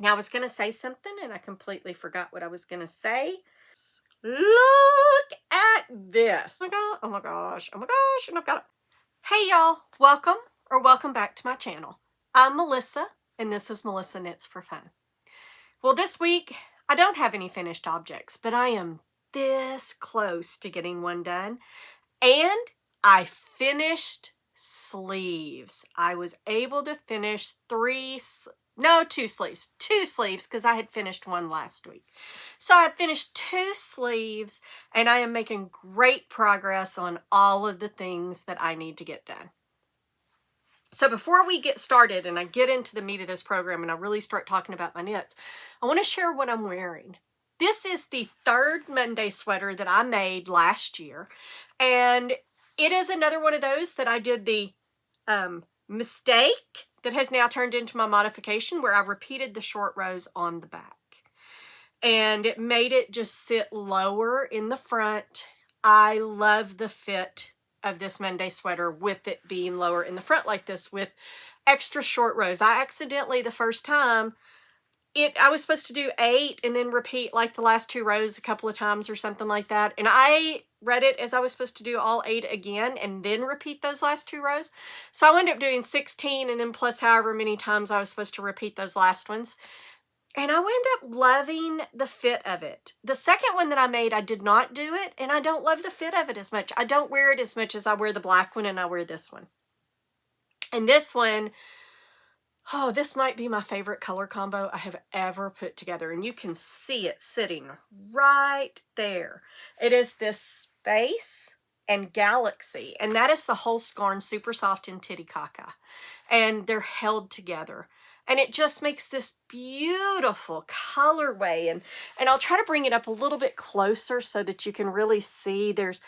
Now I was going to say something and I completely forgot what I was going to say. Look at this. Oh my God, oh my gosh, oh my gosh, and I've got it. Hey y'all, welcome back to my channel. I'm Melissa and this is Melissa Knits for Fun. Well, this week I don't have any finished objects, but I am this close to getting one done. And I finished sleeves. I was able to finish two sleeves because I had finished one last week. So I finished 2 sleeves and I am making great progress on all of the things that I need to get done. So before we get started and I get into the meat of this program and I really start talking about my knits, I want to share what I'm wearing. This is the 3rd Monday sweater that I made last year. And it is another one of those that I did the mistake that has now turned into my modification where I repeated the short rows on the back. And it made it just sit lower in the front. I love the fit of this Monday sweater with it being lower in the front like this with extra short rows. I accidentally, the first time, I was supposed to do 8 and then repeat like the last 2 rows a couple of times or something like that. And I read it as I was supposed to do all 8 again and then repeat those last 2 rows. So I wound up doing 16 and then plus however many times I was supposed to repeat those last ones. And I wound up loving the fit of it. The second one that I made, I did not do it and I don't love the fit of it as much. I don't wear it as much as I wear the black one and I wear this one. And this one, oh, this might be my favorite color combo I have ever put together. And you can see it sitting right there. It is this Space and Galaxy. And that is the whole scarn super soft in Titicaca. And they're held together. And it just makes this beautiful colorway. And I'll try to bring it up a little bit closer so that you can really see there's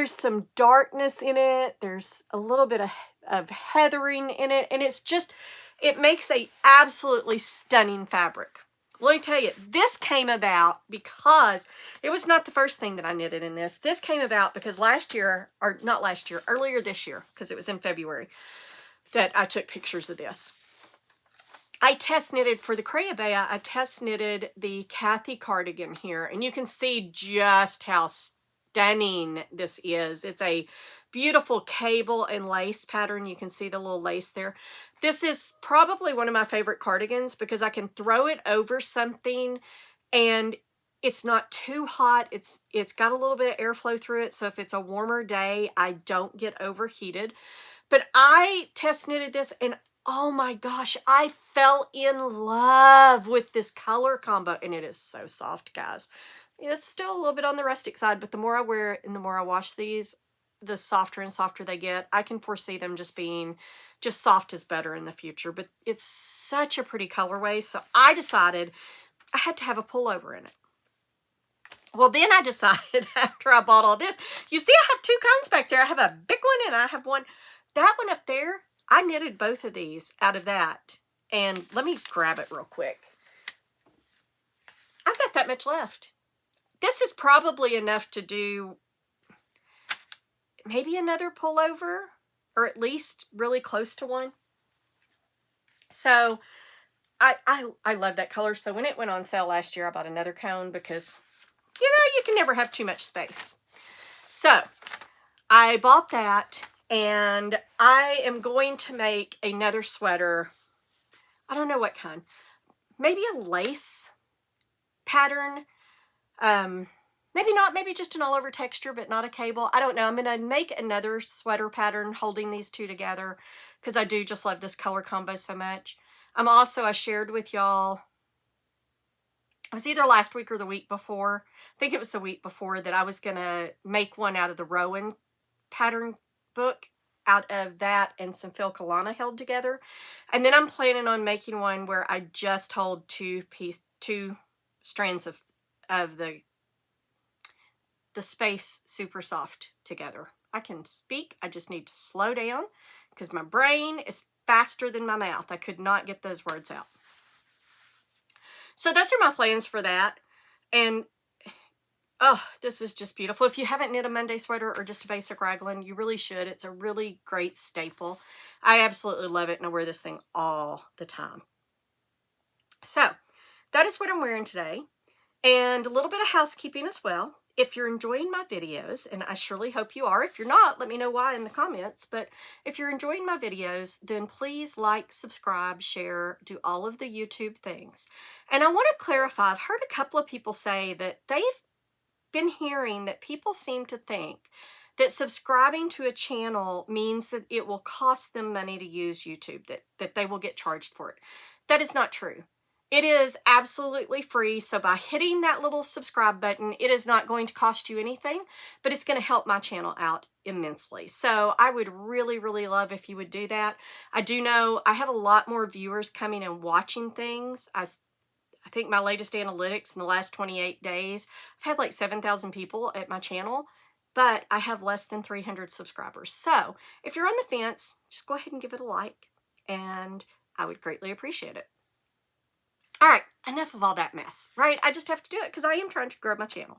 some darkness in it. There's a little bit of heathering in it. And it makes a absolutely stunning fabric. Let me tell you, this came about because it was not the first thing that I knitted in this. This came about because earlier this year, because it was in February, that I took pictures of this. I test knitted for the Crayabea. I test knitted the Kathy cardigan here, and you can see just how stunning this is. It's a beautiful cable and lace pattern. You can see the little lace there. This is probably one of my favorite cardigans because I can throw it over something and it's not too hot. It's got a little bit of airflow through it. So if it's a warmer day, I don't get overheated. But I test knitted this and oh my gosh, I fell in love with this color combo and it is so soft, guys. It's still a little bit on the rustic side, but the more I wear it and the more I wash these, the softer and softer they get. I can foresee them just being just soft as butter in the future, but it's such a pretty colorway. So I decided I had to have a pullover in it. Well, then I decided after I bought all this, you see I have 2 cones back there. I have a big one and I have one. That one up there, I knitted both of these out of that. And let me grab it real quick. I've got that much left. This is probably enough to do maybe another pullover or at least really close to one. So I love that color. So when it went on sale last year, I bought another cone because, you know, you can never have too much space. So I bought that and I am going to make another sweater. I don't know what kind. Maybe a lace pattern. Maybe not, maybe just an all over texture, but not a cable. I don't know. I'm going to make another sweater pattern holding these 2 together because I do just love this color combo so much. I shared with y'all, it was either last week or the week before. I think it was the week before that I was going to make one out of the Rowan pattern book out of that and some Filcolana held together. And then I'm planning on making one where I just hold 2 strands of the Space super soft together. I can speak, I just need to slow down because my brain is faster than my mouth. I could not get those words out. So those are my plans for that. And oh, this is just beautiful. If you haven't knit a Monday sweater or just a basic raglan, you really should. It's a really great staple. I absolutely love it and I wear this thing all the time. So that is what I'm wearing today. And a little bit of housekeeping as well. If you're enjoying my videos, and I surely hope you are, if you're not, let me know why in the comments, but if you're enjoying my videos, then please like, subscribe, share, do all of the YouTube things. And I want to clarify, I've heard a couple of people say that they've been hearing that people seem to think that subscribing to a channel means that it will cost them money to use YouTube, that they will get charged for it. That is not true. It is absolutely free. So by hitting that little subscribe button, it is not going to cost you anything, but it's going to help my channel out immensely. So I would really, really love if you would do that. I do know I have a lot more viewers coming and watching things. I think my latest analytics in the last 28 days, I've had like 7,000 people at my channel, but I have less than 300 subscribers. So if you're on the fence, just go ahead and give it a like, and I would greatly appreciate it. All right, enough of all that mess, right? I just have to do it because I am trying to grow my channel.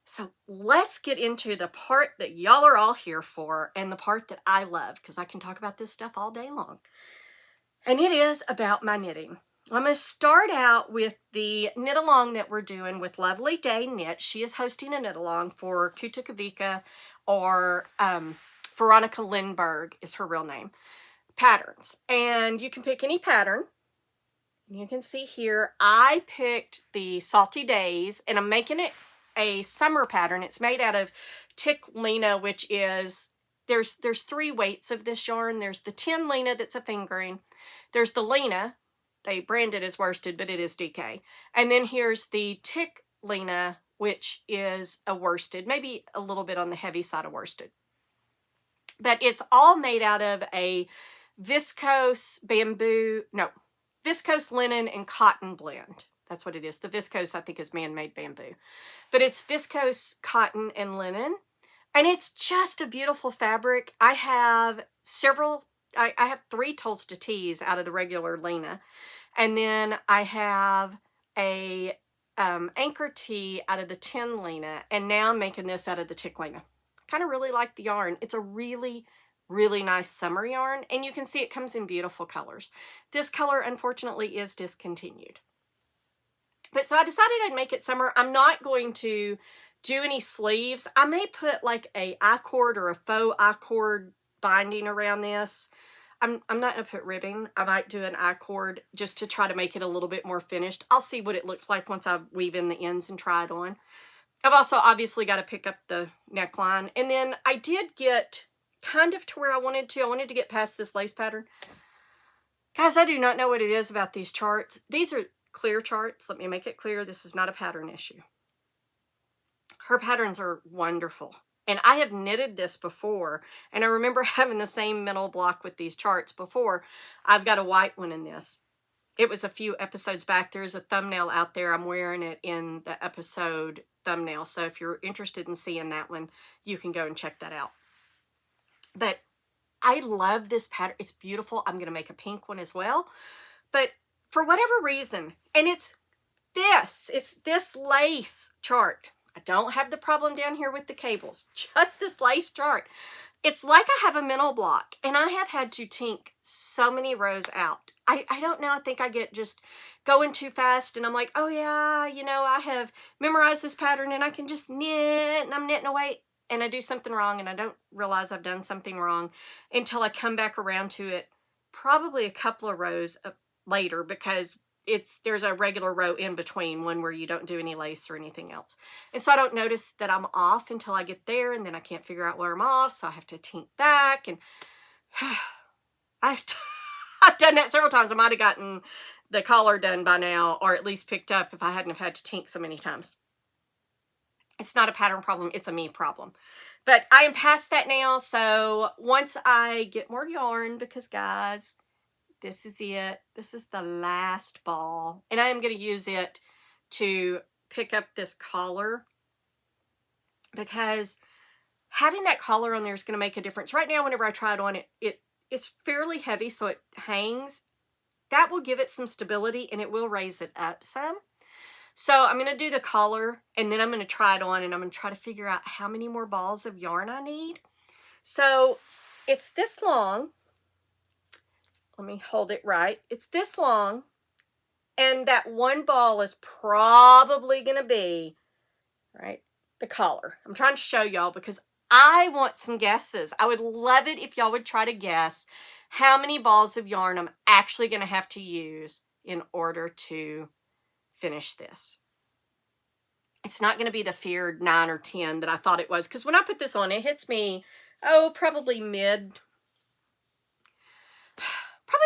So let's get into the part that y'all are all here for, and the part that I love, because I can talk about this stuff all day long. And it is about my knitting. I'm going to start out with the knit along that we're doing with Lovely Day Knit. She is hosting a knit along for Kutukavika, or Veronica Lindbergh is her real name, patterns. And you can pick any pattern. You can see here, I picked the Salty Days, and I'm making it a summer pattern. It's made out of Tick Lena, which is, there's 3 weights of this yarn. There's the 10 Lena that's a fingering. There's the Lena, they brand it as worsted, but it is DK. And then here's the Tick Lena, which is a worsted, maybe a little bit on the heavy side of worsted. But it's all made out of a viscose viscose linen and cotton blend. That's what it is. The viscose, I think, is man-made bamboo. But it's viscose, cotton, and linen. And it's just a beautiful fabric. I have I have 3 Tulsta tees out of the regular Lena. And then I have a anchor tee out of the 10 Lena. And now I'm making this out of the Tick Lena. I kind of really like the yarn. It's a really nice summer yarn, and you can see it comes in beautiful colors. This color, unfortunately, is discontinued. But so I decided I'd make it summer. I'm not going to do any sleeves. I may put like a I-cord or a faux I-cord binding around this. I'm not going to put ribbing. I might do an I-cord just to try to make it a little bit more finished. I'll see what it looks like once I weave in the ends and try it on. I've also obviously got to pick up the neckline. And then I did get kind of to where I wanted to. I wanted to get past this lace pattern. Guys, I do not know what it is about these charts. These are clear charts. Let me make it clear. This is not a pattern issue. Her patterns are wonderful. And I have knitted this before. And I remember having the same mental block with these charts before. I've got a white one in this. It was a few episodes back. There's a thumbnail out there. I'm wearing it in the episode thumbnail. So if you're interested in seeing that one, you can go and check that out. But I love this pattern. It's beautiful. I'm going to make a pink one as well. But for whatever reason, and it's this lace chart. I don't have the problem down here with the cables. Just this lace chart. It's like I have a mental block, and I have had to tink so many rows out. I don't know. I think I get just going too fast, and I'm like, oh yeah, you know, I have memorized this pattern, and I can just knit, and I'm knitting away. And I do something wrong, and I don't realize I've done something wrong until I come back around to it probably a couple of rows later, because there's a regular row in between, one where you don't do any lace or anything else. And so I don't notice that I'm off until I get there, and then I can't figure out where I'm off, so I have to tink back. And I've done that several times. I might have gotten the collar done by now, or at least picked up, if I hadn't have had to tink so many times. It's not a pattern problem, it's a me problem. But I am past that now, so once I get more yarn, because guys, this is it. This is the last ball. And I am going to use it to pick up this collar, because having that collar on there is going to make a difference. Right now, whenever I try it on, it's fairly heavy, so it hangs. That will give it some stability, and it will raise it up some. So I'm going to do the collar, and then I'm going to try it on, and I'm going to try to figure out how many more balls of yarn I need. So it's this long. Let me hold it right. It's this long, And that one ball is probably going to be, right, the collar. I'm trying to show y'all because I want some guesses. I would love it if y'all would try to guess how many balls of yarn I'm actually going to have to use in order to finish this. It's not going to be the feared 9 or 10 that I thought it was, because when I put this on, it hits me, oh, probably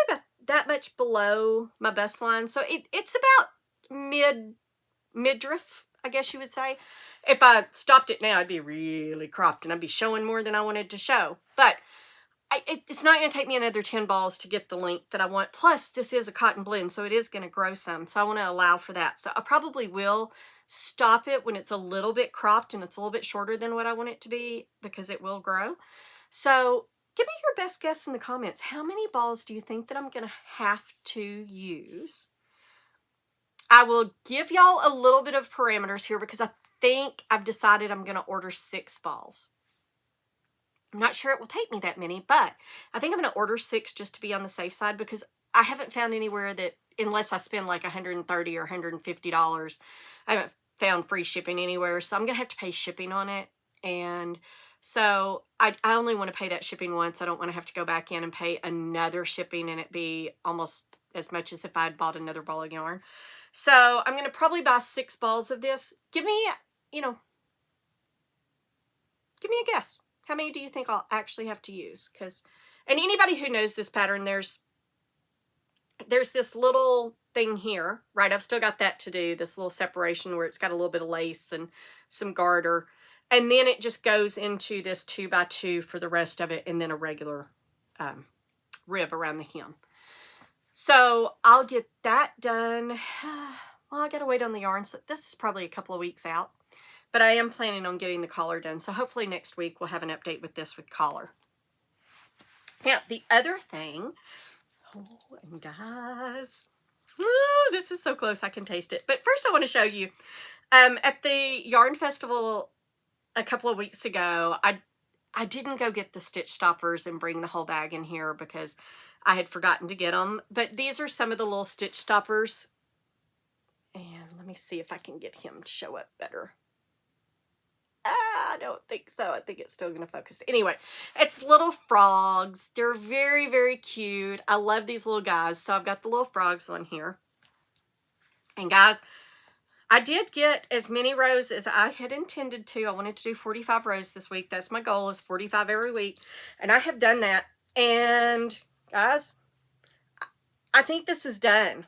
about that much below my bust line. So it's about midriff, I guess you would say. If I stopped it now, I'd be really cropped and I'd be showing more than I wanted to show. But it's not going to take me another 10 balls to get the length that I want. Plus, this is a cotton blend, so it is going to grow some. So I want to allow for that. So I probably will stop it when it's a little bit cropped and it's a little bit shorter than what I want it to be, because it will grow. So give me your best guess in the comments. How many balls do you think that I'm going to have to use? I will give y'all a little bit of parameters here because I think I've decided I'm going to order 6 balls. I'm not sure it will take me that many, but I think I'm going to order 6 just to be on the safe side, because I haven't found anywhere that, unless I spend like $130 or $150, I haven't found free shipping anywhere. So I'm going to have to pay shipping on it. And so I only want to pay that shipping once. I don't want to have to go back in and pay another shipping and it be almost as much as if I had bought another ball of yarn. So I'm going to probably buy 6 balls of this. Give me a guess. How many do you think I'll actually have to use? And anybody who knows this pattern, there's this little thing here, right? I've still got that to do, this little separation where it's got a little bit of lace and some garter. And then it just goes into this 2x2 for the rest of it, and then a regular rib around the hem. So I'll get that done. Well, I gotta wait on the yarn. So this is probably a couple of weeks out. But I am planning on getting the collar done. So hopefully next week we'll have an update with this with collar. Now, the other thing, oh, and guys, this is so close I can taste it. But first I want to show you, at the yarn festival a couple of weeks ago, I didn't go get the stitch stoppers and bring the whole bag in here because I had forgotten to get them. But these are some of the little stitch stoppers. And let me see if I can get him to show up better. I don't think so. I think it's still going to focus. Anyway, it's little frogs. They're very, very cute. I love these little guys. So I've got the little frogs on here. And guys, I did get as many rows as I had intended to. I wanted to do 45 rows this week. That's my goal, is 45 every week. And I have done that. And guys, I think this is done.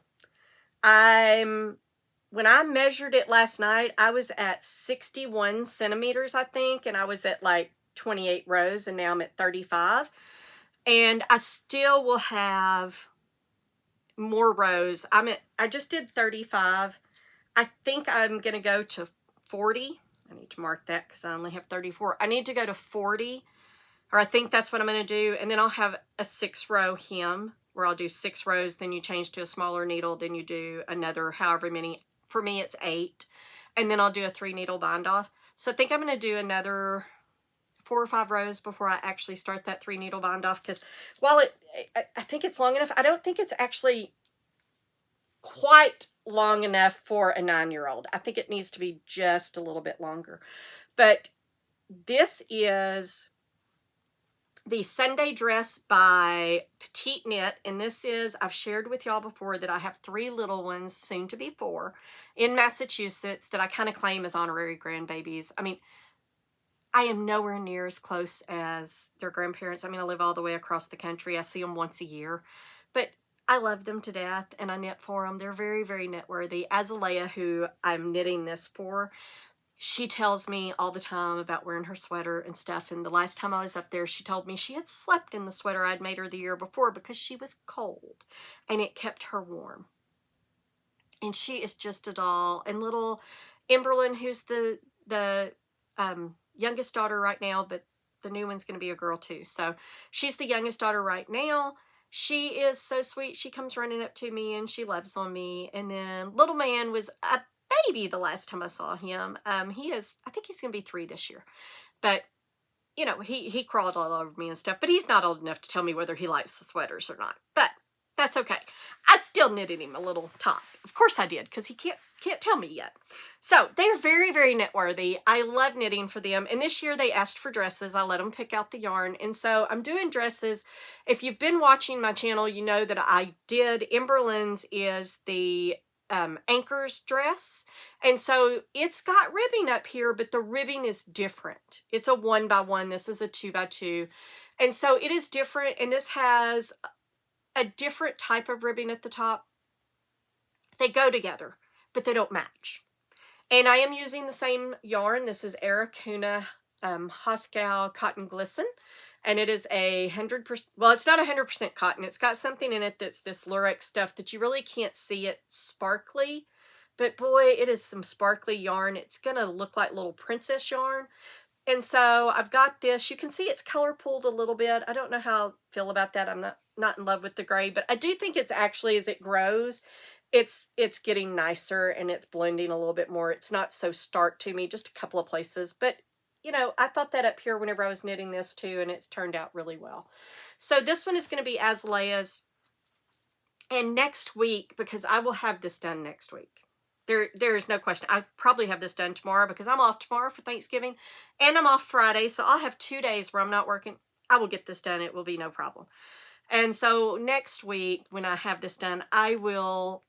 When I measured it last night, I was at 61 centimeters, I think, and I was at like 28 rows, and now I'm at 35. And I still will have more rows. I just did 35. I think I'm going to go to 40. I need to mark that because I only have 34. I need to go to 40, or I think that's what I'm going to do. And then I'll have a 6-row hem where I'll do 6 rows. Then you change to a smaller needle. Then you do another however many. For me, it's 8. And then I'll do a 3-needle bind off. So I think I'm going to do another 4 or 5 rows before I actually start that 3-needle bind off. Because while I think it's long enough, I don't think it's actually quite long enough for a 9-year-old. I think it needs to be just a little bit longer. But this is the Sunday dress by Petite Knit, and this is, I've shared with y'all before that I have 3 little ones, soon to be 4, in Massachusetts that I kind of claim as honorary grandbabies. I mean, I am nowhere near as close as their grandparents. I mean, I live all the way across the country. I see them once a year, but I love them to death, and I knit for them. They're very, very knit-worthy. Azalea, who I'm knitting this for, she tells me all the time about wearing her sweater and stuff. And the last time I was up there, she told me she had slept in the sweater I'd made her the year before because she was cold and it kept her warm. And she is just a doll. And little Emberlyn, who's the youngest daughter right now, but the new one's going to be a girl too. So she's the youngest daughter right now. She is so sweet. She comes running up to me and she loves on me. And then little man was a baby the last time I saw him. I think he's going to be 3 this year. But, he crawled all over me and stuff. But he's not old enough to tell me whether he likes the sweaters or not. But That's okay. I still knitted him a little top. Of course I did, because he can't tell me yet. So they're very, very knit worthy. I love knitting for them. And this year they asked for dresses. I let them pick out the yarn. And so I'm doing dresses. If you've been watching my channel, you know that I did Emberlin's is the anchors dress. And so it's got ribbing up here, but the ribbing is different. It's a 1x1. This is a 2x2. And so it is different. And this has a different type of ribbing at the top. They go together, but they don't match. And I am using the same yarn. This is Arrayn Sweater Cotton Glisten. And it is 100%, well, it's not 100% cotton. It's got something in it that's this lurex stuff that you really can't see it sparkly. But boy, it is some sparkly yarn. It's going to look like little princess yarn. And so I've got this. You can see it's color pulled a little bit. I don't know how I feel about that. I'm not in love with the gray, but I do think it's actually, as it grows, it's getting nicer and it's blending a little bit more. It's not so stark to me, just a couple of places. But, you know, I thought that up here whenever I was knitting this too, and it's turned out really well. So this one is going to be Azalea's. And next week, because I will have this done next week. There is no question. I probably have this done tomorrow because I'm off tomorrow for Thanksgiving and I'm off Friday. So I'll have 2 days where I'm not working. I will get this done. It will be no problem. And so next week when I have this done, I'll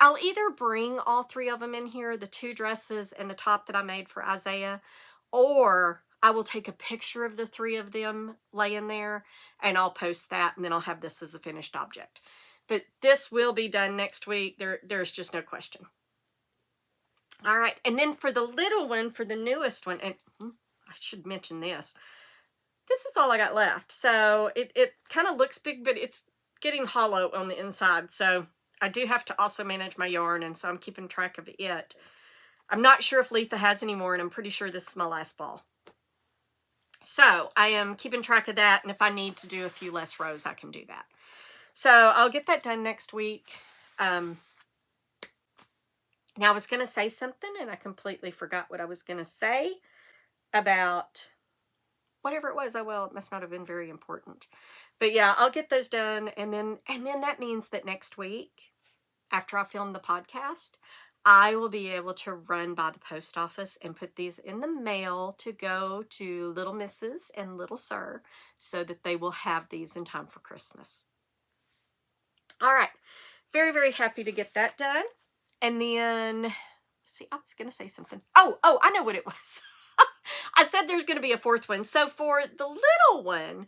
either bring all 3 of them in here, the 2 dresses and the top that I made for Isaiah, or I will take a picture of the 3 of them laying there and I'll post that, and then I'll have this as a finished object. But this will be done next week. There's just no question. All right, and then for the little one, for the newest one, and I should mention this. This is all I got left. So it kind of looks big, but it's getting hollow on the inside. So I do have to also manage my yarn, and so I'm keeping track of it. I'm not sure if Letha has any more, and I'm pretty sure this is my last ball. So I am keeping track of that, and if I need to do a few less rows, I can do that. So I'll get that done next week. Now I was going to say something and I completely forgot what I was going to say about whatever it was. Oh, well, it must not have been very important. But yeah, I'll get those done. And then that means that next week, after I film the podcast, I will be able to run by the post office and put these in the mail to go to Little Mrs. and Little Sir so that they will have these in time for Christmas. All right. Very, very happy to get that done. And then, see, I was going to say something. Oh, I know what it was. I said there's going to be a 4th one. So for the little one,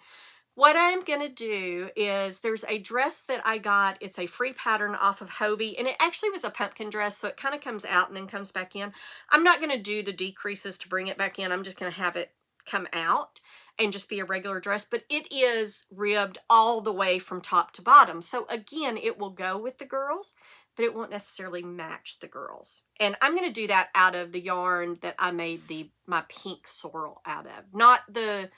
what I'm going to do is there's a dress that I got. It's a free pattern off of Hobie. And it actually was a pumpkin dress. So it kind of comes out and then comes back in. I'm not going to do the decreases to bring it back in. I'm just going to have it come out and just be a regular dress. But it is ribbed all the way from top to bottom. So again, it will go with the girls, but it won't necessarily match the girls. And I'm going to do that out of the yarn that I made my pink sorrel out of. Not the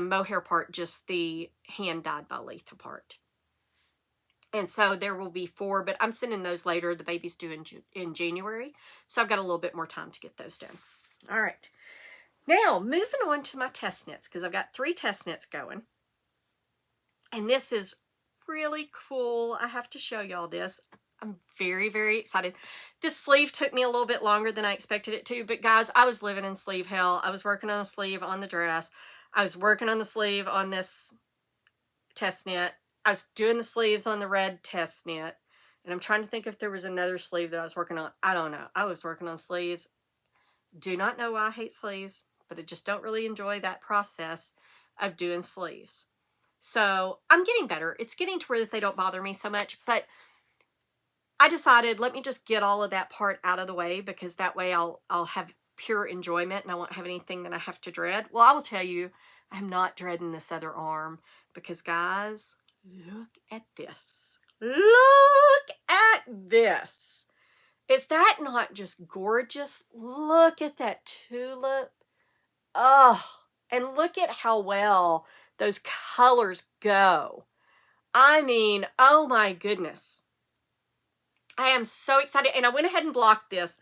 mohair part, just the hand dyed by Letha part. And so there will be 4, but I'm sending those later. The baby's due in January. So I've got a little bit more time to get those done. All right. Now, moving on to my test knits, because I've got 3 test knits going. And this is really cool. I have to show y'all this. I'm very, very excited. This sleeve took me a little bit longer than I expected it to, but guys, I was living in sleeve hell. I was working on a sleeve on the dress. I was working on the sleeve on this test knit. I was doing the sleeves on the red test knit. And I'm trying to think if there was another sleeve that I was working on. I don't know. I was working on sleeves. Do not know why I hate sleeves, but I just don't really enjoy that process of doing sleeves. So I'm getting better. It's getting to where they don't bother me so much, but I decided, let me just get all of that part out of the way, because that way I'll have pure enjoyment and I won't have anything that I have to dread. Well, I will tell you, I'm not dreading this other arm, because guys, look at this. Look at this. Is that not just gorgeous? Look at that tulip. Oh, and look at how well those colors go. I mean, oh my goodness. I am so excited. And I went ahead and blocked this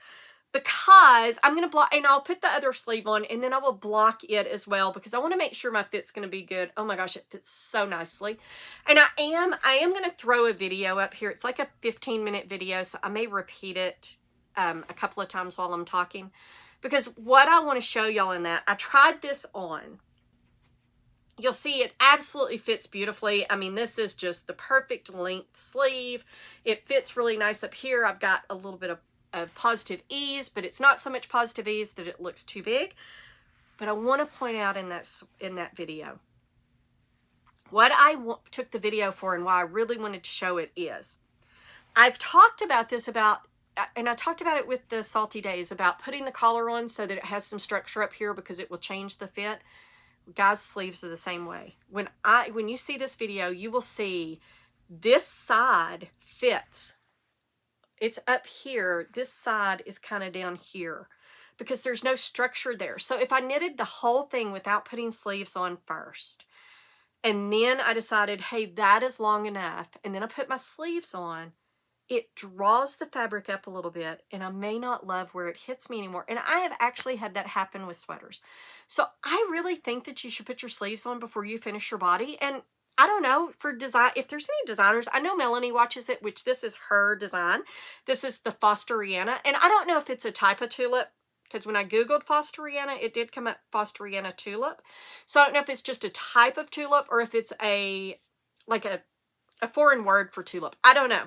because I'm going to block, and I'll put the other sleeve on, and then I will block it as well, because I want to make sure my fit's going to be good. Oh my gosh, it fits so nicely. And I am going to throw a video up here. It's like a 15-minute video, so I may repeat it a couple of times while I'm talking, because what I want to show y'all in that, I tried this on. You'll see it absolutely fits beautifully. I mean, this is just the perfect length sleeve. It fits really nice up here. I've got a little bit of positive ease, but it's not so much positive ease that it looks too big. But I want to point out in that video, what I took the video for and why I really wanted to show it is, I've talked about this and I talked about it with the Salty Days, about putting the collar on so that it has some structure up here because it will change the fit. Guys' sleeves are the same way. When you see this video, you will see this side fits. It's up here. This side is kind of down here because there's no structure there. So if I knitted the whole thing without putting sleeves on first, and then I decided, hey, that is long enough, and then I put my sleeves on, it draws the fabric up a little bit, and I may not love where it hits me anymore. And I have actually had that happen with sweaters. So I really think that you should put your sleeves on before you finish your body. And I don't know, for design, if there's any designers, I know Melanie watches it, which this is her design. This is the Fosteriana. And I don't know if it's a type of tulip, because when I Googled Fosteriana, it did come up Fosteriana tulip. So I don't know if it's just a type of tulip or if it's like a foreign word for tulip. I don't know.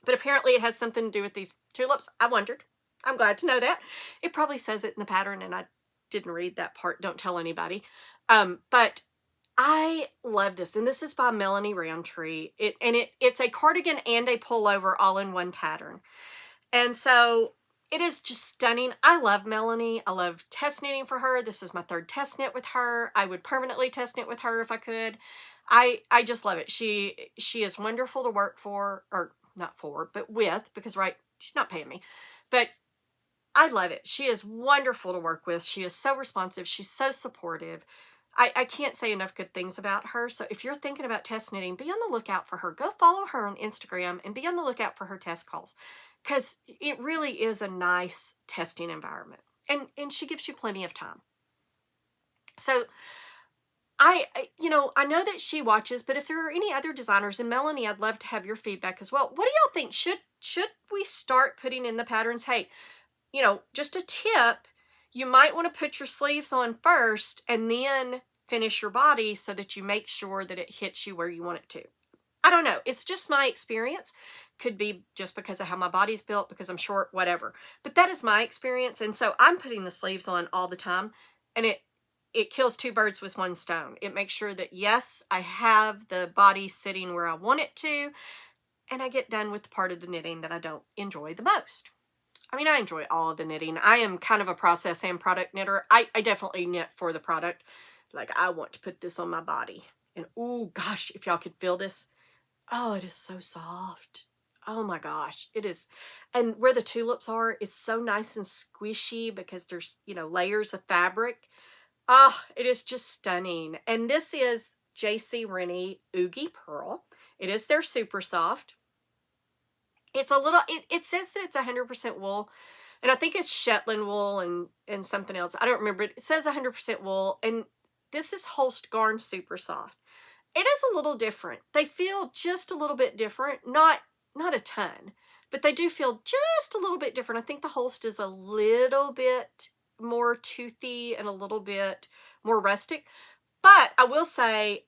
But apparently it has something to do with these tulips. I wondered. I'm glad to know that. It probably says it in the pattern, and I didn't read that part. Don't tell anybody. But I love this, and this is by Melanie Roundtree. It's a cardigan and a pullover all in one pattern. And so it is just stunning. I love Melanie. I love test knitting for her. This is my 3rd test knit with her. I would permanently test knit with her if I could. I just love it. She is wonderful to work for, or not for, but with, because she's not paying me. But I love it. She is wonderful to work with. She is so responsive. She's so supportive. I can't say enough good things about her. So if you're thinking about test knitting, be on the lookout for her. Go follow her on Instagram and be on the lookout for her test calls, because it really is a nice testing environment. And she gives you plenty of time. So I know that she watches, but if there are any other designers, and Melanie, I'd love to have your feedback as well. What do y'all think? Should we start putting in the patterns? Hey, just a tip, you might want to put your sleeves on first and then finish your body so that you make sure that it hits you where you want it to. I don't know. It's just my experience. Could be just because of how my body's built, because I'm short, whatever. But that is my experience. And so I'm putting the sleeves on all the time, and it kills 2 birds with 1 stone. It makes sure that, yes, I have the body sitting where I want it to, and I get done with the part of the knitting that I don't enjoy the most. I mean, I enjoy all of the knitting. I am kind of a process and product knitter. I definitely knit for the product. Like, I want to put this on my body. And, oh gosh, if y'all could feel this. Oh, it is so soft. Oh my gosh, it is. And where the tulips are, it's so nice and squishy because there's, layers of fabric. Oh, it is just stunning. And this is J.C. Rennie Oogie Pearl. It is their super soft. It's a little, it says that it's 100% wool, and I think it's Shetland wool and something else. I don't remember. It says 100% wool, and this is Holst Garn Super Soft. It is a little different. They feel just a little bit different, not a ton, but they do feel just a little bit different. I think the Holst is a little bit more toothy and a little bit more rustic, but I will say,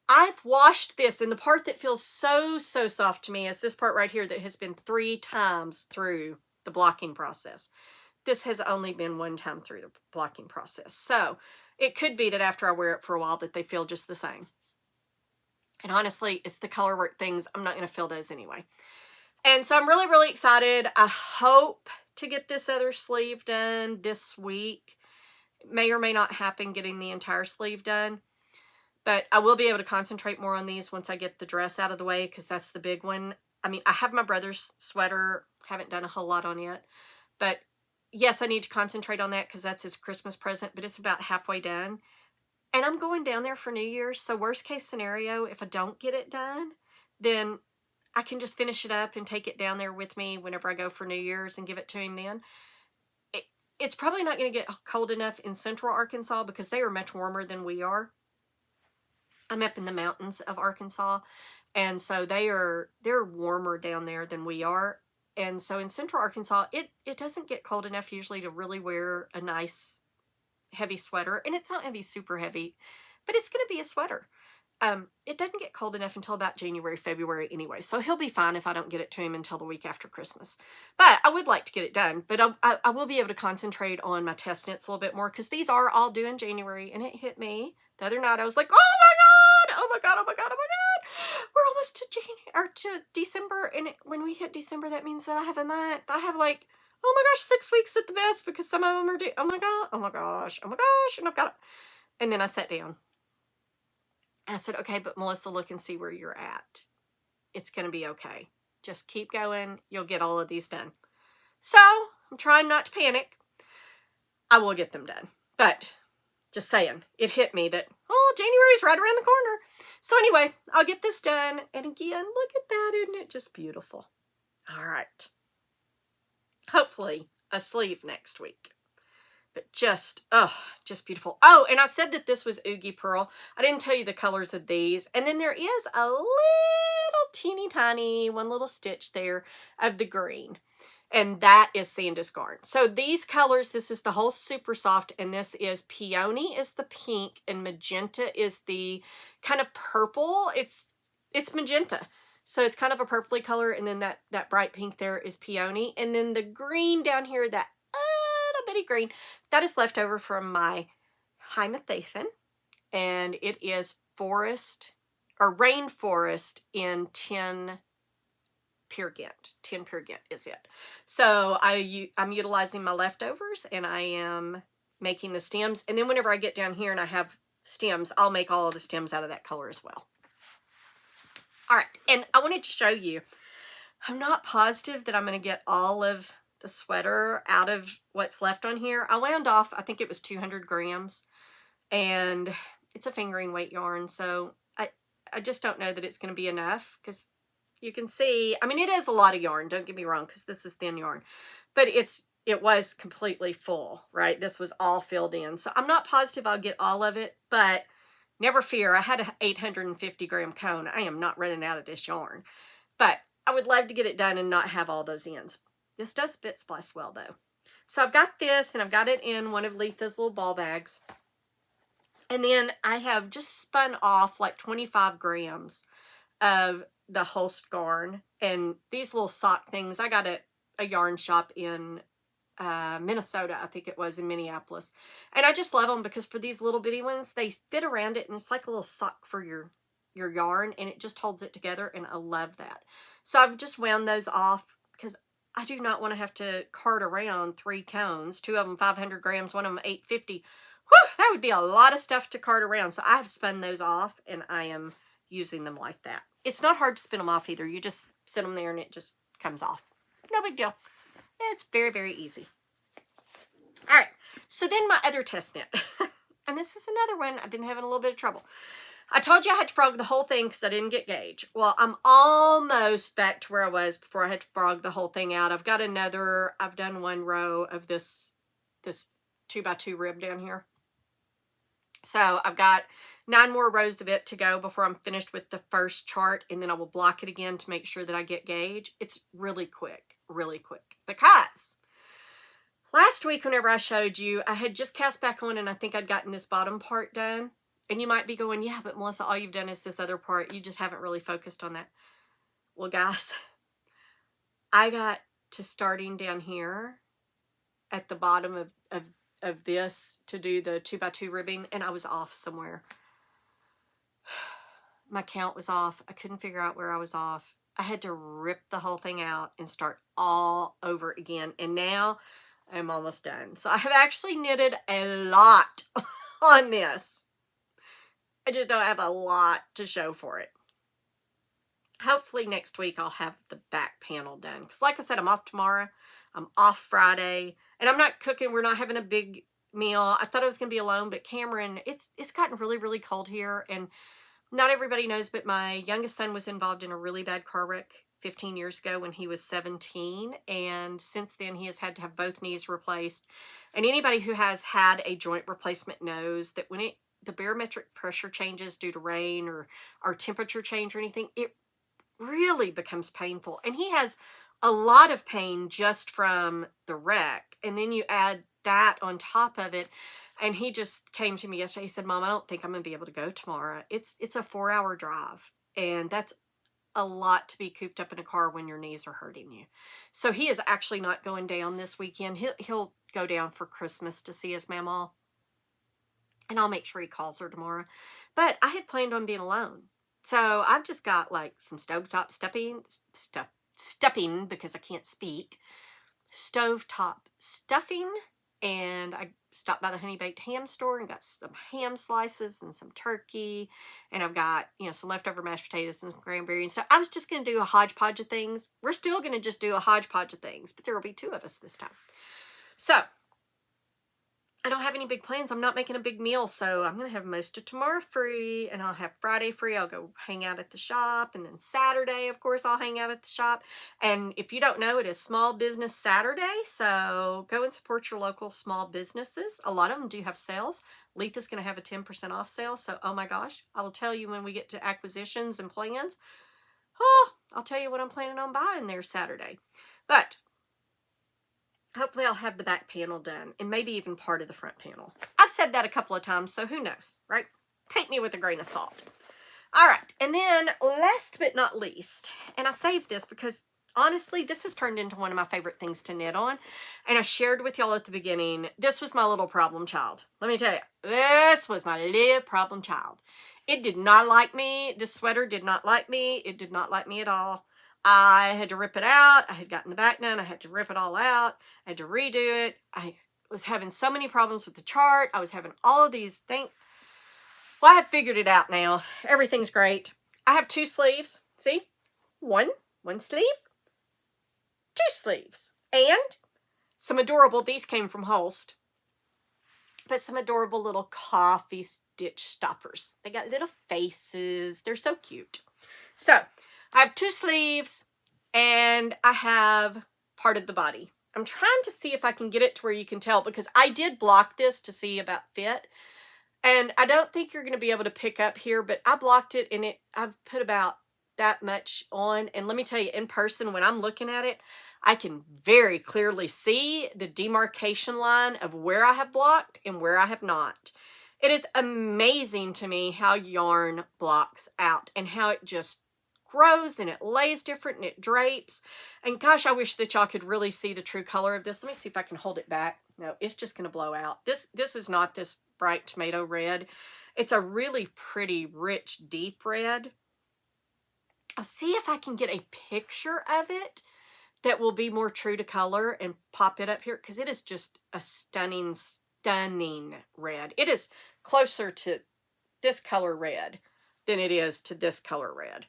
I've washed this, and the part that feels so soft to me is this part right here that has been 3 times through the blocking process. This has only been 1 time through the blocking process. So it could be that after I wear it for a while that they feel just the same. And honestly, it's the color work things. I'm not going to feel those anyway. And so I'm really excited. I hope to get this other sleeve done this week. It may or may not happen getting the entire sleeve done. But I will be able to concentrate more on these once I get the dress out of the way, because that's the big one. I mean, I have my brother's sweater. Haven't done a whole lot on yet. But yes, I need to concentrate on that because that's his Christmas present. But it's about halfway done. And I'm going down there for New Year's. So worst case scenario, if I don't get it done, then I can just finish it up and take it down there with me whenever I go for New Year's and give it to him then. It's probably not going to get cold enough in central Arkansas because they are much warmer than we are. I'm up in the mountains of Arkansas, and so they're warmer down there than we are. And so in central Arkansas, it doesn't get cold enough usually to really wear a nice heavy sweater. And it's not going to be super heavy, but it's going to be a sweater. It doesn't get cold enough until about January, February anyway. So he'll be fine if I don't get it to him until the week after Christmas. But I would like to get it done. But I will be able to concentrate on my test knits a little bit more because these are all due in January. And it hit me the other night. I was like, oh my God, oh my God, oh my God, oh my God. We're almost to January, or to December. And when we hit December, that means that I have a month. I have like, oh my gosh, 6 weeks at the best because some of them are due. Oh my God, oh my gosh, oh my gosh. And I've got it. And then I sat down. I said, okay, but Melissa, look and see where you're at. It's going to be okay. Just keep going. You'll get all of these done. So I'm trying not to panic. I will get them done. But just saying, it hit me that, oh, January's right around the corner. So anyway, I'll get this done. And again, look at that. Isn't it just beautiful? All right. Hopefully a sleeve next week. But just beautiful. Oh, and I said that this was Oogie Pearl. I didn't tell you the colors of these. And then there is a little teeny tiny, one little stitch there of the green. And that is Sandus Garn. So these colors, this is the whole super soft, and this is Peony is the pink, and magenta is the kind of purple. It's magenta. So it's kind of a purpley color, and then that bright pink there is Peony. And then the green down here, that bitty green, that is left over from my Hymethathan, and it is forest or rainforest in 10 Peer Gynt. 10 Peer Gynt is it. So I'm utilizing my leftovers, and I am making the stems, and then whenever I get down here and I have stems, I'll make all of the stems out of that color as well. All right, and I wanted to show you, I'm not positive that I'm going to get all of the sweater out of what's left on here. I wound off, I think it was 200 grams, and it's a fingering weight yarn, so I just don't know that it's going to be enough, because you can see, I mean, it is a lot of yarn, don't get me wrong, because this is thin yarn, but it was completely full, right? This was all filled in, so I'm not positive I'll get all of it, but never fear, I had an 850 gram cone. I am not running out of this yarn, but I would love to get it done and not have all those ends. This does fit splice well though. So I've got this, and I've got it in one of Letha's little ball bags. And then I have just spun off like 25 grams of the Holst garn. And these little sock things, I got a yarn shop in Minnesota, I think it was, in Minneapolis. And I just love them because for these little bitty ones, they fit around it, and it's like a little sock for your yarn, and it just holds it together, and I love that. So I've just wound those off because I do not want to have to cart around 3 cones, 2 of them 500 grams, one of them 850. Whew, that would be a lot of stuff to cart around. So I have spun those off, and I am using them like that. It's not hard to spin them off either. You just sit them there and it just comes off. No big deal. It's very, very easy. All right. So then my other test knit. And this is another one I've been having a little bit of trouble. I told you I had to frog the whole thing because I didn't get gauge. Well, I'm almost back to where I was before I had to frog the whole thing out. I've done one row of this 2x2 rib down here. So I've got 9 more rows of it to go before I'm finished with the first chart, and then I will block it again to make sure that I get gauge. It's really quick, because last week whenever I showed you, I had just cast back on, and I think I'd gotten this bottom part done. And you might be going, yeah, but Melissa, all you've done is this other part. You just haven't really focused on that. Well, guys, I got to starting down here at the bottom of this to do the 2x2 ribbing, and I was off somewhere. My count was off. I couldn't figure out where I was off. I had to rip the whole thing out and start all over again. And now I'm almost done. So I have actually knitted a lot on this. I just don't have a lot to show for it. Hopefully next week I'll have the back panel done. Because like I said, I'm off tomorrow. I'm off Friday. And I'm not cooking. We're not having a big meal. I thought I was going to be alone. But Cameron, it's gotten really, really cold here. And not everybody knows, but my youngest son was involved in a really bad car wreck 15 years ago when he was 17. And since then, he has had to have both knees replaced. And anybody who has had a joint replacement knows that when the barometric pressure changes due to rain or temperature change or anything, it really becomes painful. And he has a lot of pain just from the wreck. And then you add that on top of it. And he just came to me yesterday. He said, Mom, I don't think I'm going to be able to go tomorrow. It's a 4-hour drive. And that's a lot to be cooped up in a car when your knees are hurting you. So he is actually not going down this weekend. He'll go down for Christmas to see his mama. And I'll make sure he calls her tomorrow. But I had planned on being alone. So I've just got like some stovetop stuffing because I can't speak. Stovetop stuffing. And I stopped by the Honey Baked Ham store and got some ham slices and some turkey. And I've got, some leftover mashed potatoes and some cranberries. So I was just going to do a hodgepodge of things. We're still going to just do a hodgepodge of things, but there will be 2 of us this time. So I don't have any big plans. I'm not making a big meal, so I'm going to have most of tomorrow free, and I'll have Friday free. I'll go hang out at the shop, and then Saturday, of course, I'll hang out at the shop. And if you don't know, it is Small Business Saturday, so go and support your local small businesses. A lot of them do have sales. Letha's going to have a 10% off sale, so oh my gosh, I will tell you when we get to acquisitions and plans. Oh, I'll tell you what I'm planning on buying there Saturday. But hopefully I'll have the back panel done and maybe even part of the front panel. I've said that a couple of times, so who knows, right? Take me with a grain of salt. All right, and then last but not least, and I saved this because honestly, this has turned into one of my favorite things to knit on. And I shared with y'all at the beginning, this was my little problem child. Let me tell you, this was my little problem child. It did not like me. This sweater did not like me. It did not like me at all. I had to rip it out. I had gotten the back done. I had to rip it all out. I had to redo it. I was having so many problems with the chart. I was having all of these things. Well, I have figured it out now. Everything's great. I have 2 sleeves. See? One sleeve, 2 sleeves. And some adorable, these came from Holst, but some adorable little coffee stitch stoppers. They got little faces. They're so cute. So I have 2 sleeves and I have part of the body. I'm trying to see if I can get it to where you can tell because I did block this to see about fit. And I don't think you're going to be able to pick up here, but I blocked it and I've put about that much on. And let me tell you, in person, when I'm looking at it, I can very clearly see the demarcation line of where I have blocked and where I have not. It is amazing to me how yarn blocks out and how it just grows and it lays different and it drapes. And gosh, I wish that y'all could really see the true color of this. Let me see if I can hold it back. No, it's just going to blow out. This is not this bright tomato red. It's a really pretty, rich, deep red. I'll see if I can get a picture of it that will be more true to color and pop it up here because it is just a stunning, stunning red. It is closer to this color red than it is to this color red.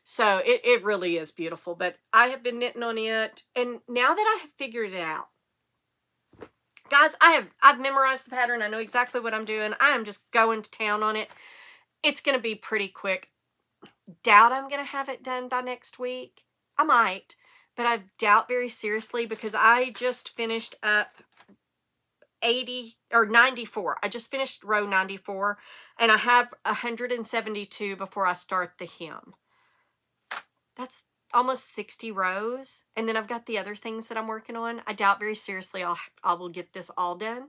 So it really is beautiful, but I have been knitting on it, and now that I have figured it out, guys, I've memorized the pattern. I know exactly what I'm doing. I am just going to town on it. It's going to be pretty quick. Doubt I'm going to have it done by next week. I might, but I doubt very seriously because I just finished up 80 or 94. I just finished row 94, and I have 172 before I start the hem. That's almost 60 rows. And then I've got the other things that I'm working on. I doubt very seriously I will get this all done.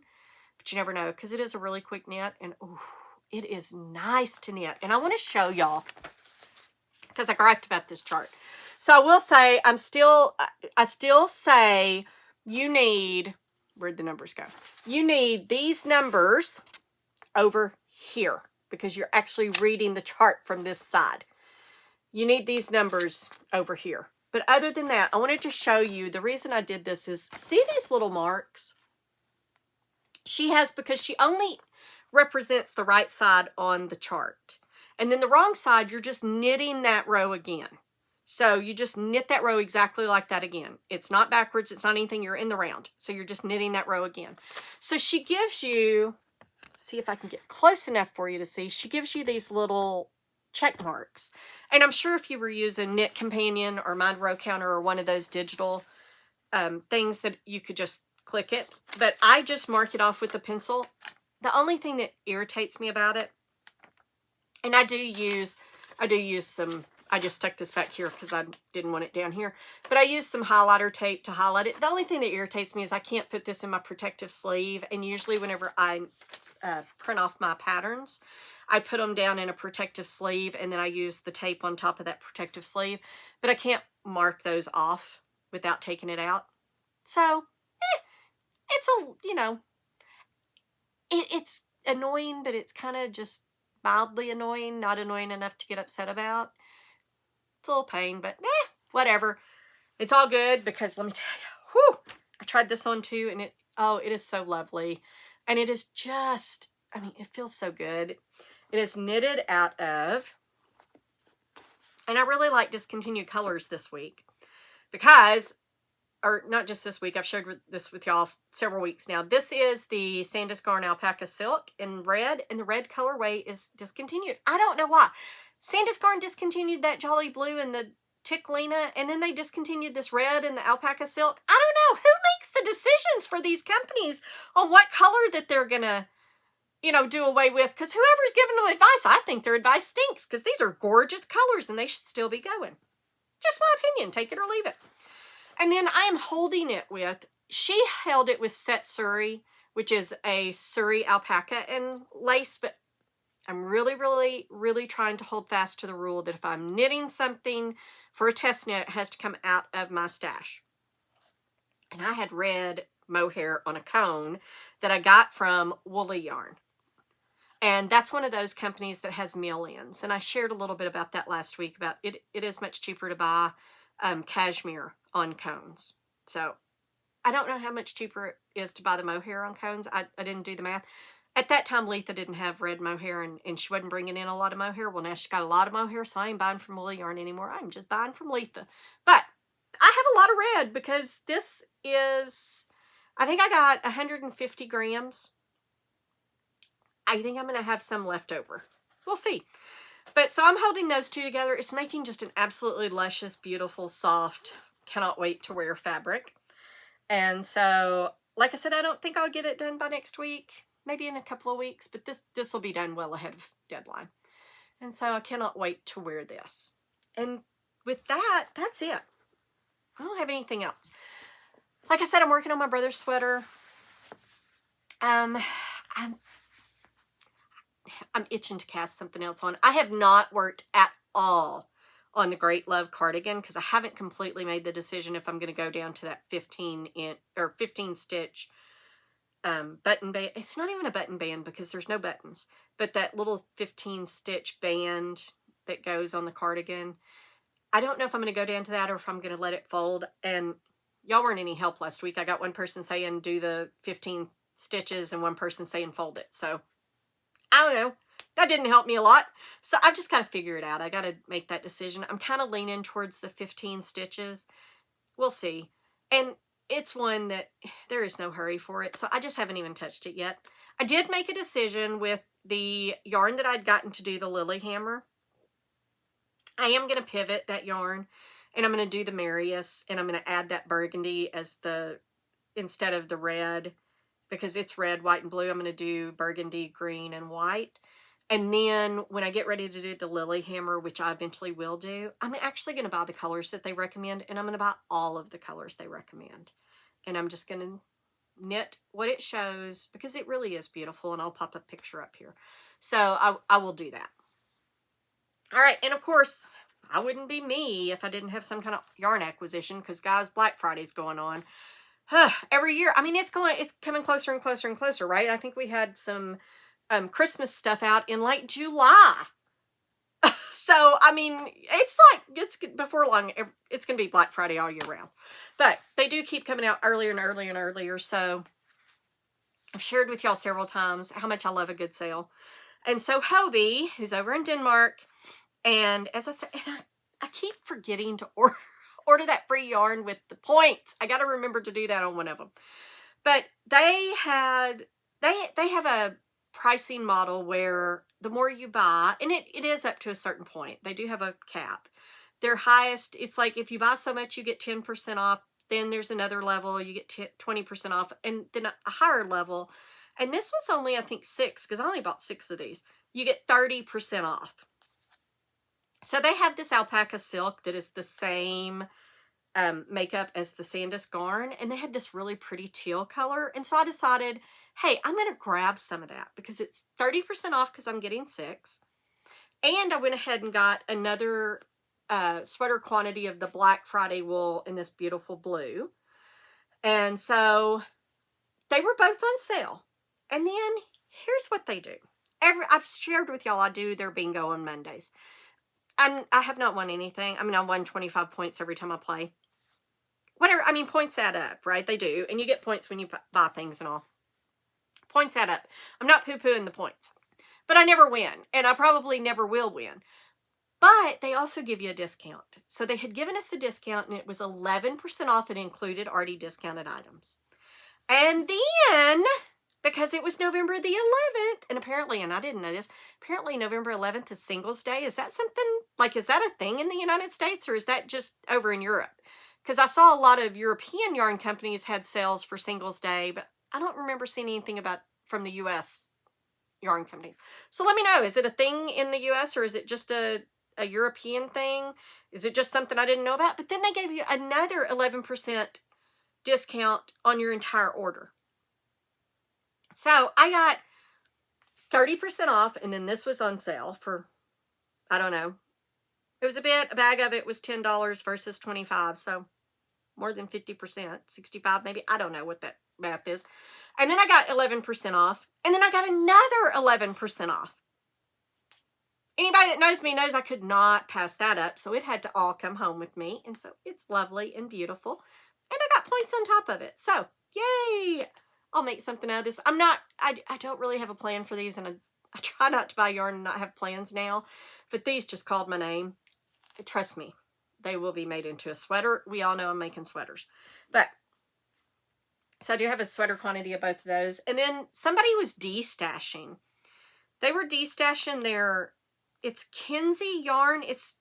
But you never know because it is a really quick knit. And ooh, it is nice to knit. And I want to show y'all because I griped about this chart. So I will say I still say you need, where'd the numbers go? You need these numbers over here because you're actually reading the chart from this side. You need these numbers over here. But other than that, I wanted to show you, the reason I did this is, see these little marks? She has, because she only represents the right side on the chart. And then the wrong side, you're just knitting that row again. So you just knit that row exactly like that again. It's not backwards, it's not anything, you're in the round. So you're just knitting that row again. So she gives you, see if I can get close enough for you to see, she gives you these little check marks. And I'm sure if you were using Knit Companion or Mind Row Counter or one of those digital things that you could just click it, but I just mark it off with a pencil. The only thing that irritates me about it, and I do use some, I just stuck this back here because I didn't want it down here, but I use some highlighter tape to highlight it. The only thing that irritates me is I can't put this in my protective sleeve, and usually whenever I print off my patterns, I put them down in a protective sleeve, and then I use the tape on top of that protective sleeve, but I can't mark those off without taking it out. So, it's a, you know, it's annoying, but it's kind of just mildly annoying, not annoying enough to get upset about. It's a little pain, but whatever. It's all good because let me tell you, whew, I tried this on too, and it is so lovely. And it is just, I mean, it feels so good. It is knitted out of, and I really like discontinued colors this week because, or not just this week, I've shared this with y'all several weeks now. This is the Sandus Garn Alpaca Silk in red, and the red colorway is discontinued. I don't know why. Sandus Garn discontinued that Jolly Blue and the Ticklina, and then they discontinued this red and the Alpaca Silk. I don't know. Who makes the decisions for these companies on what color that they're going to, you know, do away with? Because whoever's giving them advice, I think their advice stinks because these are gorgeous colors and they should still be going. Just my opinion. Take it or leave it. And then I am holding it with, she held it with Set Surrey, which is a Surrey alpaca and lace, but I'm really, really, really trying to hold fast to the rule that if I'm knitting something for a test knit, it has to come out of my stash. And I had red mohair on a cone that I got from Woolly Yarn. And that's one of those companies that has mill-ins. And I shared a little bit about that last week, about it is much cheaper to buy cashmere on cones. So I don't know how much cheaper it is to buy the mohair on cones. I didn't do the math. At that time, Letha didn't have red mohair, and she wasn't bringing in a lot of mohair. Well, now she's got a lot of mohair, so I ain't buying from Woolly Yarn anymore. I'm just buying from Letha. But I have a lot of red because this is, I think I got 150 grams. I think I'm going to have some left over. We'll see. But so I'm holding those two together. It's making just an absolutely luscious, beautiful, soft, cannot wait to wear fabric. And so, like I said, I don't think I'll get it done by next week. Maybe in a couple of weeks, but this will be done well ahead of deadline. And so I cannot wait to wear this. And with that, that's it. I don't have anything else. Like I said, I'm working on my brother's sweater. I'm itching to cast something else on. I have not worked at all on the Great Love cardigan because I haven't completely made the decision if I'm going to go down to that 15 stitch button band. It's not even a button band because there's no buttons, but that little 15 stitch band that goes on the cardigan. I don't know if I'm going to go down to that or if I'm going to let it fold. And y'all weren't any help last week. I got one person saying do the 15 stitches and one person saying fold it. So I don't know. That didn't help me a lot. So I've just got to figure it out. I got to make that decision. I'm kind of leaning towards the 15 stitches. We'll see. And it's one that there is no hurry for it. So I just haven't even touched it yet. I did make a decision with the yarn that I'd gotten to do the Lilyhammer. I am going to pivot that yarn and I'm going to do the Marius and I'm going to add that burgundy as the, instead of the red, because it's red, white, and blue. I'm going to do burgundy, green, and white. And then when I get ready to do the Lilyhammer, which I eventually will do, I'm actually going to buy the colors that they recommend, and I'm going to buy all of the colors they recommend. And I'm just going to knit what it shows because it really is beautiful, and I'll pop a picture up here. So I will do that. All right, and of course, I wouldn't be me if I didn't have some kind of yarn acquisition because, guys, Black Friday's going on. Every year, I mean, it's coming closer and closer and closer, right? I think we had some Christmas stuff out in like July. So, I mean, it's before long, it's going to be Black Friday all year round. But they do keep coming out earlier and earlier and earlier. So, I've shared with y'all several times how much I love a good sale. And so, Hobie, who's over in Denmark, and as I said, and I keep forgetting to order that free yarn with the points. I got to remember to do that on one of them. But they have a pricing model where the more you buy, and it is up to a certain point. They do have a cap. Their highest, it's like if you buy so much, you get 10% off. Then there's another level, you get 20% off, and then a higher level. And this was only, I think, 6, because I only bought 6 of these. You get 30% off. So they have this alpaca silk that is the same makeup as the Sandisk Garn, and they had this really pretty teal color. And so I decided, hey, I'm going to grab some of that because it's 30% off because I'm getting 6. And I went ahead and got another sweater quantity of the Black Friday wool in this beautiful blue. And so they were both on sale. And then here's what they do. I've shared with y'all I do their bingo on Mondays. I have not won anything. I mean, I won 25 points every time I play. Whatever, I mean, points add up, right? They do. And you get points when you buy things and all. Points add up. I'm not poo-pooing the points. But I never win. And I probably never will win. But they also give you a discount. So they had given us a discount, and it was 11% off. It included already discounted items. And then, because it was November the 11th, and apparently, and I didn't know this, apparently November 11th is Singles Day. Is that something, like, is that a thing in the United States, or is that just over in Europe? Because I saw a lot of European yarn companies had sales for Singles Day, but I don't remember seeing anything about from the U.S. yarn companies. So let me know, is it a thing in the U.S., or is it just a European thing? Is it just something I didn't know about? But then they gave you another 11% discount on your entire order. So I got 30% off, and then this was on sale for, I don't know. It was a bag of it was $10 versus $25, so more than 50%, 65 maybe. I don't know what that math is. And then I got 11% off, and then I got another 11% off. Anybody that knows me knows I could not pass that up, so it had to all come home with me, and so it's lovely and beautiful. And I got points on top of it, so yay! I'll make something out of this. I don't really have a plan for these, and I try not to buy yarn and not have plans now, but these just called my name. Trust me, they will be made into a sweater. We all know I'm making sweaters. But, so I do have a sweater quantity of both of those. And then somebody was de-stashing. They were de-stashing their, it's Kinsey yarn. It's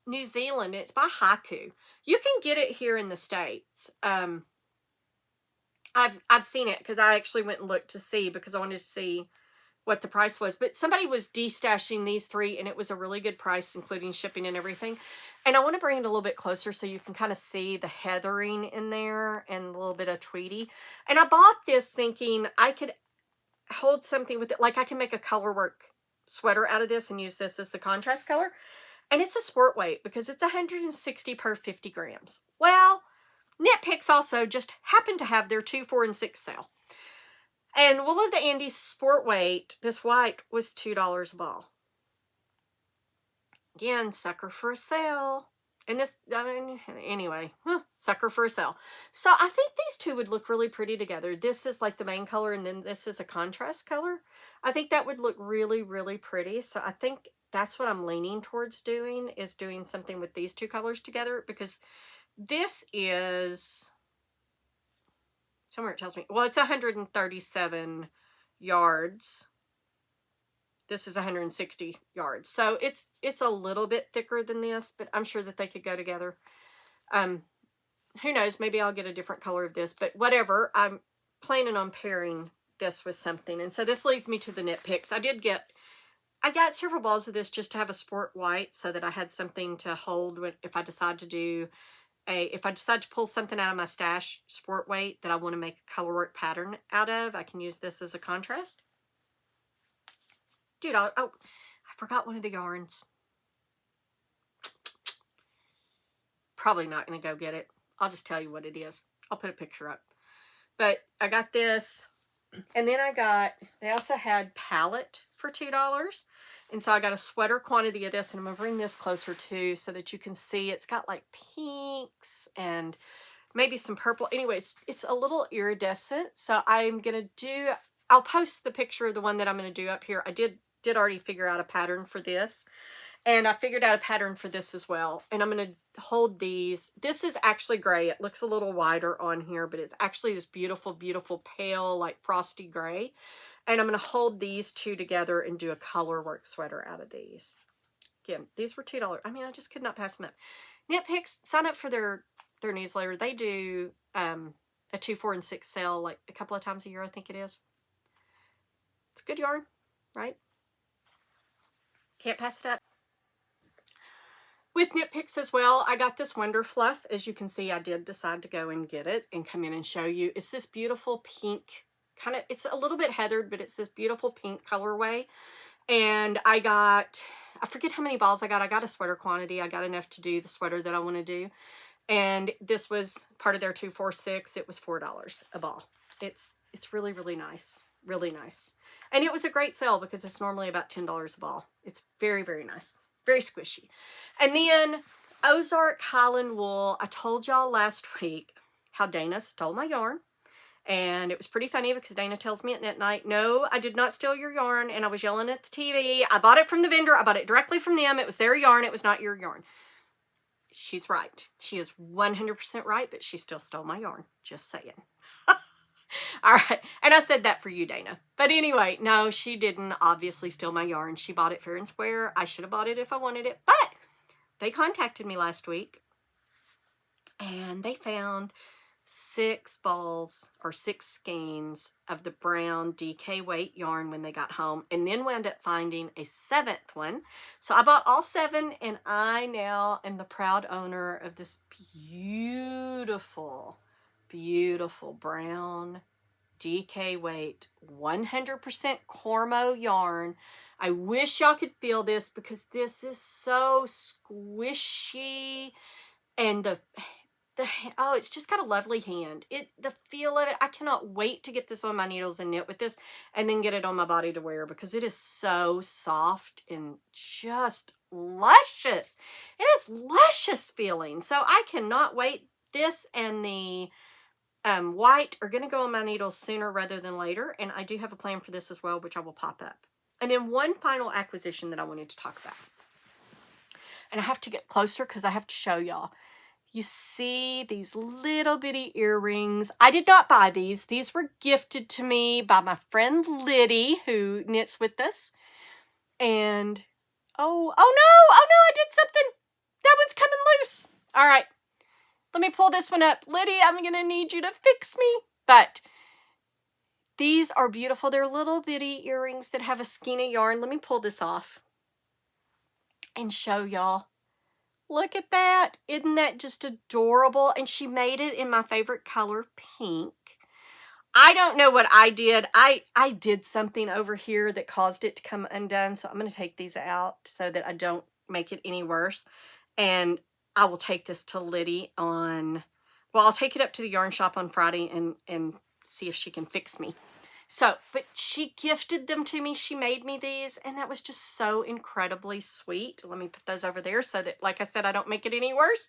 New Zealand. It's by Haiku. You can get it here in the States. I've seen it because I actually went and looked to see because I wanted to see what the price was. But somebody was de-stashing these 3, and it was a really good price, including shipping and everything. And I want to bring it a little bit closer so you can kind of see the heathering in there and a little bit of tweedy. And I bought this thinking I could hold something with it. Like I can make a color work sweater out of this and use this as the contrast color. And it's a sport weight because it's 160 per 50 grams. Well, Knit Picks also just happened to have their 2, 4, and 6 sale. And Wool of the Andes sport weight, this white, was $2 a ball. Again, sucker for a sale. And this, I mean, anyway, sucker for a sale. So I think these two would look really pretty together. This is like the main color, and then this is a contrast color. I think that would look really, really pretty. So I think that's what I'm leaning towards doing, is doing something with these 2 colors together, because this is, somewhere it tells me, well, it's 137 yards. This is 160 yards. So it's a little bit thicker than this, but I'm sure that they could go together. Who knows? Maybe I'll get a different color of this, but whatever. I'm planning on pairing this with something. And so this leads me to the Knit Picks. I got several balls of this just to have a sport white so that I had something to hold if I decide to do if I decide to pull something out of my stash sport weight that I want to make a color work pattern out of, I can use this as a contrast. Dude, I forgot one of the yarns. Probably not going to go get it. I'll just tell you what it is. I'll put a picture up. But I got this. And then they also had palette for $2. And so I got a sweater quantity of this. And I'm going to bring this closer too so that you can see. It's got like pinks and maybe some purple. Anyway, it's a little iridescent. So I'm going to I'll post the picture of the one that I'm going to do up here. I did already figure out a pattern for this. And I figured out a pattern for this as well. And I'm going to hold these. This is actually gray. It looks a little wider on here, but it's actually this beautiful, beautiful pale, like frosty gray. And I'm going to hold these two together and do a color work sweater out of these. Again, these were $2. I mean, I just could not pass them up. Knit Picks, sign up for their newsletter. They do a 2, 4, and 6 sale like a couple of times a year, I think it is. It's good yarn, right? Can't pass it up. With Knit Picks as well, I got this Wonder Fluff. As you can see, I did decide to go and get it and come in and show you. It's this beautiful pink, kind of, it's a little bit heathered, but it's this beautiful pink colorway. And I got, I forget how many balls I got. I got a sweater quantity. I got enough to do the sweater that I want to do. And this was part of their 2, 4, 6. It was $4 a ball. It's really, really nice. Really nice. And it was a great sale because it's normally about $10 a ball. It's very, very nice. Very squishy. And then Ozark Highland Wool. I told y'all last week how Dana stole my yarn. And it was pretty funny because Dana tells me at knit night, no, I did not steal your yarn. And I was yelling at the TV. I bought it from the vendor. I bought it directly from them. It was their yarn. It was not your yarn. She's right. She is 100% right, but she still stole my yarn. Just saying. All right. And I said that for you, Dana. But anyway, no, she didn't obviously steal my yarn. She bought it fair and square. I should have bought it if I wanted it. But they contacted me last week and they found 6 balls or 6 skeins of the brown DK weight yarn when they got home, and then wound up finding a 7th one. So I bought all 7, and I now am the proud owner of this beautiful, beautiful brown DK weight 100% Cormo yarn. I wish y'all could feel this because this is so squishy, and oh, it's just got a lovely hand. The feel of it, I cannot wait to get this on my needles and knit with this and then get it on my body to wear because it is so soft and just luscious. It has luscious feeling. So I cannot wait. This and the white are going to go on my needles sooner rather than later. And I do have a plan for this as well, which I will pop up. And then one final acquisition that I wanted to talk about. And I have to get closer because I have to show y'all. You see these little bitty earrings. I did not buy these. These were gifted to me by my friend Liddy, who knits with us. And, oh no, I did something. That one's coming loose. All right, let me pull this one up. Liddy, I'm going to need you to fix me. But these are beautiful. They're little bitty earrings that have a skein of yarn. Let me pull this off and show y'all. Look at that. Isn't that just adorable? And she made it in my favorite color, pink. I don't know what I did. I did something over here that caused it to come undone. So I'm going to take these out so that I don't make it any worse. And I will take this to Liddy on, well, I'll take it up to the yarn shop on Friday and see if she can fix me. So, but she gifted them to me. She made me these, and that was just so incredibly sweet. Let me put those over there so that, like I said, I don't make it any worse.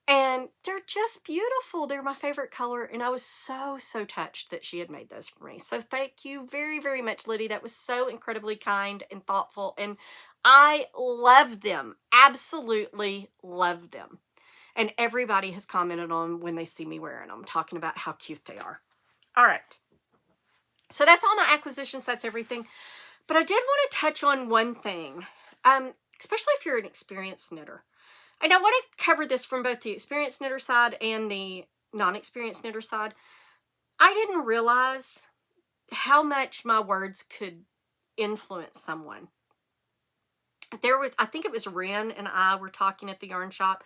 And they're just beautiful. They're my favorite color, and I was so, so touched that she had made those for me. So thank you very, very much, Liddy. That was so incredibly kind and thoughtful, and I love them. Absolutely love them. And everybody has commented on when they see me wearing them, talking about how cute they are. All right. So that's all my acquisitions. That's everything. But I did want to touch on one thing, especially if you're an experienced knitter. And I want to cover this from both the experienced knitter side and the non-experienced knitter side. I didn't realize how much my words could influence someone. I think it was Ren and I were talking at the yarn shop,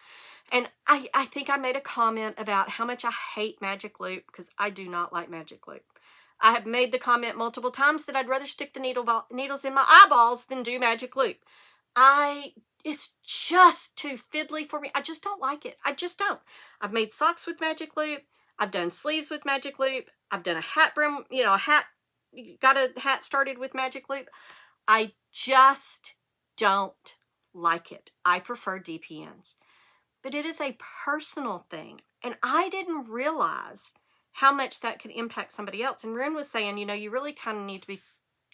and I think I made a comment about how much I hate magic loop because I do not like magic loop. I have made the comment multiple times that I'd rather stick the needles in my eyeballs than do magic loop. It's just too fiddly for me. I just don't like it. I just don't. I've made socks with magic loop. I've done sleeves with magic loop. I've done a hat brim, got a hat started with magic loop. I just don't like it. I prefer DPNs. But it is a personal thing. And I didn't realize how much that could impact somebody else. And Ren was saying, you really kind of need to be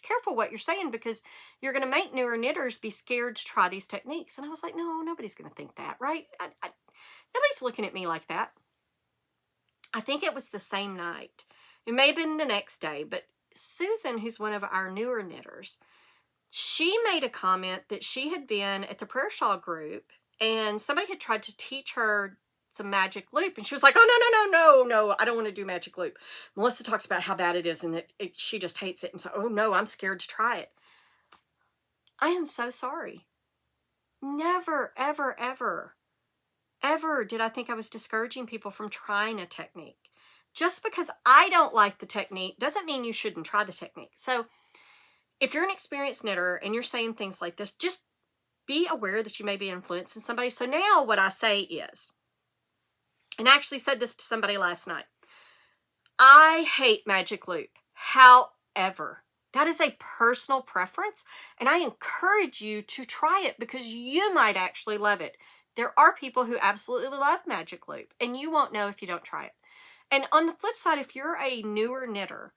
careful what you're saying because you're going to make newer knitters be scared to try these techniques. And I was like, no, nobody's going to think that, right? Nobody's looking at me like that. I think it was the same night. It may have been the next day, but Susan, who's one of our newer knitters, she made a comment that she had been at the prayer shawl group and somebody had tried to teach her some magic loop, and she was like, oh, no, I don't want to do magic loop. Melissa talks about how bad it is and that she just hates it, and so, oh no, I'm scared to try it. I am so sorry. Never, ever, ever, ever did I think I was discouraging people from trying a technique. Just because I don't like the technique doesn't mean you shouldn't try the technique. So if you're an experienced knitter and you're saying things like this, just be aware that you may be influencing somebody. So now what I say is, and I actually said this to somebody last night, I hate magic loop. However, that is a personal preference, and I encourage you to try it because you might actually love it. There are people who absolutely love magic loop, and you won't know if you don't try it. And on the flip side, if you're a newer knitter,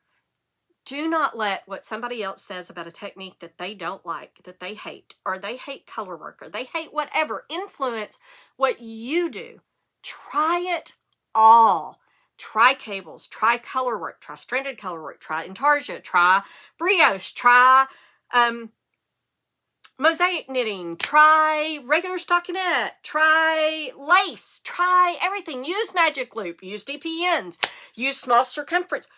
do not let what somebody else says about a technique that they don't like, that they hate, or they hate color work, or they hate whatever, influence what you do. Try it all. Try cables, try color work, try stranded color work, try intarsia, try brioche, try mosaic knitting, try regular stockinette, try lace, try everything. Use magic loop, use DPNs, use small circumference.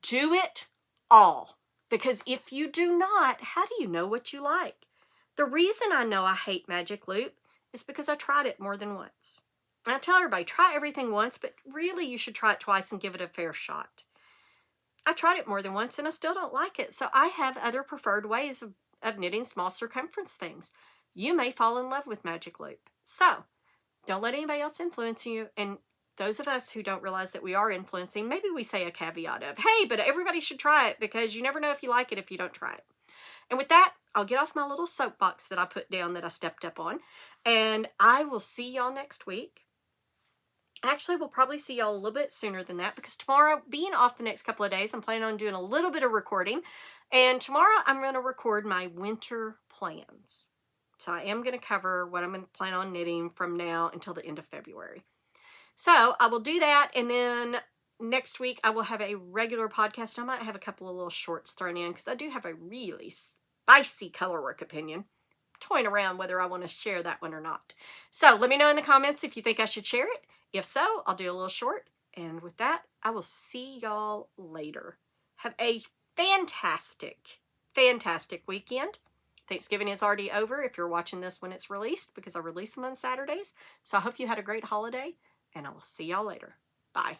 Do it all, because if you do not, how do you know what you like? The reason I know I hate magic loop is because I tried it more than once. And I tell everybody, try everything once, but really you should try it twice and give it a fair shot. I tried it more than once and I still don't like it, so I have other preferred ways of knitting small circumference things. You may fall in love with magic loop. So don't let anybody else influence you. And those of us who don't realize that we are influencing, maybe we say a caveat of, hey, but everybody should try it because you never know if you like it if you don't try it. And with that, I'll get off my little soapbox that I put down that I stepped up on, and I will see y'all next week. Actually, we'll probably see y'all a little bit sooner than that because tomorrow, being off the next couple of days, I'm planning on doing a little bit of recording. And tomorrow I'm going to record my winter plans. So I am going to cover what I'm going to plan on knitting from now until the end of February. So I will do that, and then next week I will have a regular podcast. I might have a couple of little shorts thrown in because I do have a really spicy colorwork opinion. I'm toying around whether I want to share that one or not. So let me know in the comments if you think I should share it. If so, I'll do a little short. And with that, I will see y'all later. Have a fantastic, fantastic weekend. Thanksgiving is already over if you're watching this when it's released, because I release them on Saturdays. So I hope you had a great holiday, and I will see y'all later. Bye.